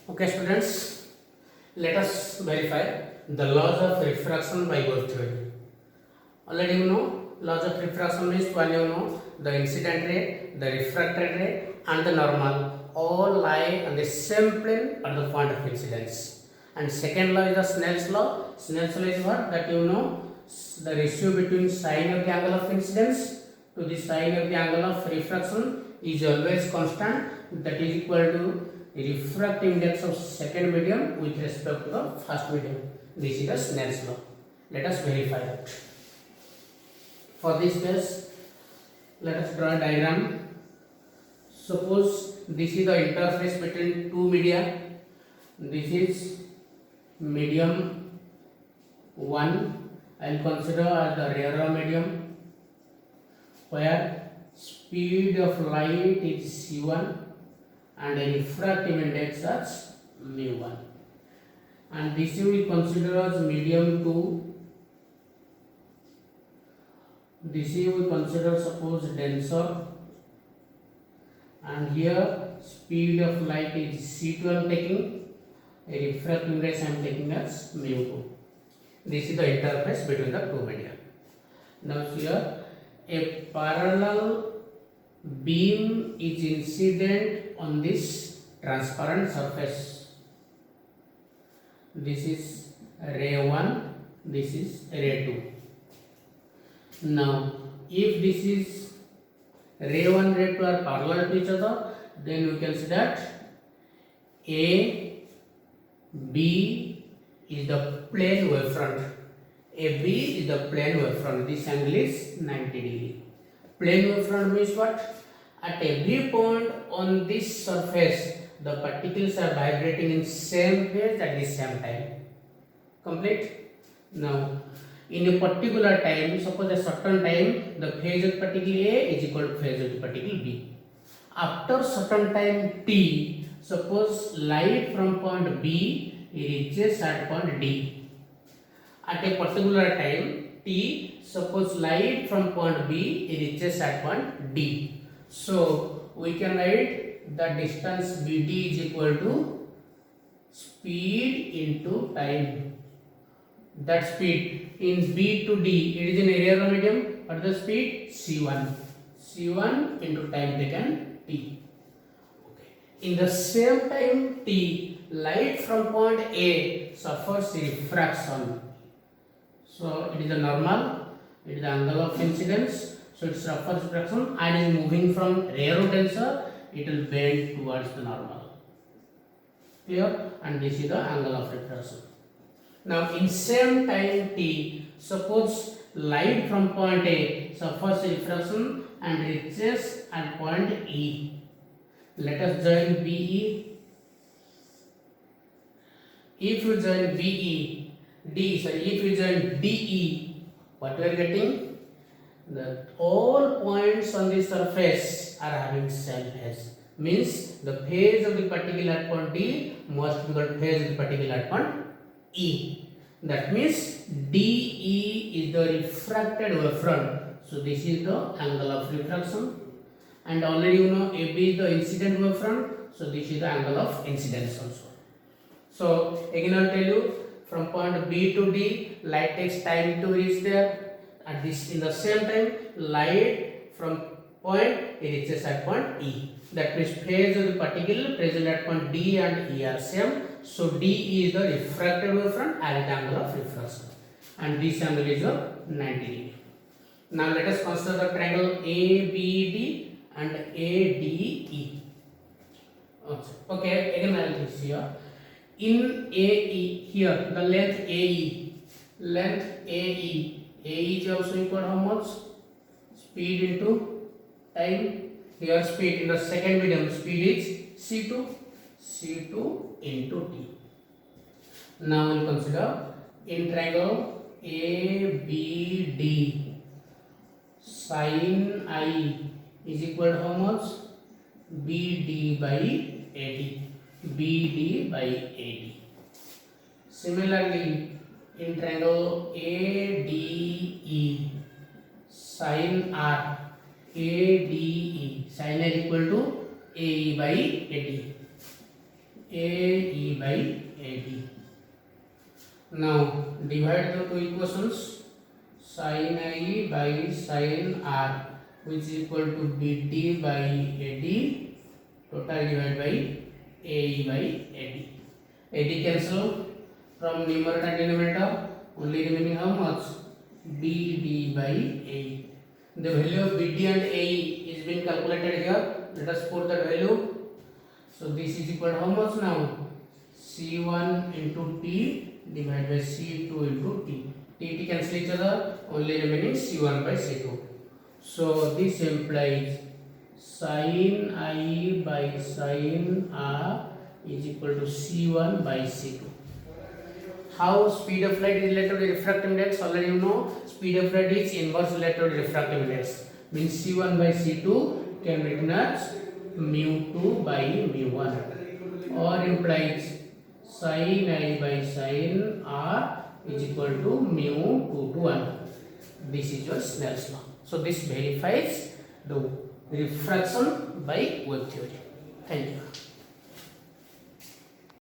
Okay, students, let us verify the laws of refraction by Gauss theory. Already you know laws of refraction means one you know the incident ray, the refracted ray, and the normal all lie on the same plane at the point of incidence. And second law is the Snell's law. Snell's law is what that you know the ratio between sine of the angle of incidence to the sine of the angle of refraction is always constant. That is equal to refractive index of second medium with respect to the first medium. This is the Snell's law. Let us verify that. For this case, let us draw a diagram. Suppose this is the interface between two media. This is medium 1. I will consider as the rarer medium where speed of light is c1 and a refractive index as mu1. And this we will consider as medium 2. This we will consider suppose denser, and here speed of light is c2 I am taking, a refractive index I am taking as mu2. This is the interface between the two media. Now here a parallel beam is incident on this transparent surface. This is ray 1, this is ray 2. Now if this is ray 1, ray 2 are parallel to each other, then we can see that A, B is the plane wavefront. AB is the plane wavefront. This angle is 90 degree. Plane wavefront means what? At every point on this surface, the particles are vibrating in same phase at the same time. Complete? Now, in a particular time, suppose a certain time, the phase of particle A is equal to phase of particle B. After certain time t, suppose light from point B reaches at point D. At a particular time t, suppose light from point B reaches at point D. So we can write the distance BD is equal to speed into time. That speed in B to D, it is an area of medium. What is the speed? C1. C1 into time taken t. Okay. In the same time t, light from point A suffers refraction. So it is a normal, it is the angle of incidence, so it suffers refraction and is moving from rare to denser, it will bend towards the normal. Clear? And this is the angle of refraction. Now in same time t, suppose light from point A suffers refraction and reaches at point E. Let us join BE. If you join BE, if you join DE, what we are getting? That all points on the surface are having same phase. Means the phase of the particle at point D must be the phase of the particle at point E. That means DE is the refracted wavefront. So this is the angle of refraction. And already you know AB is the incident wavefront. So this is the angle of incidence also. So again I will tell you, from point B to D, light takes time to reach there. At this, in the same time, light from point it reaches at point E. That means phase of the particle present at point D and E are same. So DE is the refracted wavefront and the angle of refraction. And this angle is 90 degree. Now let us consider the triangle ABD and ADE. Okay, again I will see here. In AE, here the length AE, AE is also equal to how much? Speed into time. Here speed in the second medium, speed is C2 into T. Now we will consider in triangle ABD, sin I is equal to how much? BD by AD. BD by AD. Similarly, in triangle ADE, sin R, ADE, sin R equal to AE by AD. AE by AD. Now divide the two equations. Sin IE by sin R, which is equal to BD by AD, total divided by AE by AD. AD cancel from numerator and denominator, only remaining how much? BD by AE. The value of BD and AE is being calculated here. Let us put that value. So this is equal to how much now? C1 into T divided by C2 into T. T cancel each other, only remaining C1 by C2. So this implies sin I by sin R is equal to C1 by C2. How speed of light is related to refractive index? Already you know, speed of light is inverse related to refractive index. Means C1 by C2 can be written as mu2 by mu1, or implies sin I by sin R is equal to mu2 to 1. This is your Snell's law. So this verifies the refraction by wave theory. Thank you.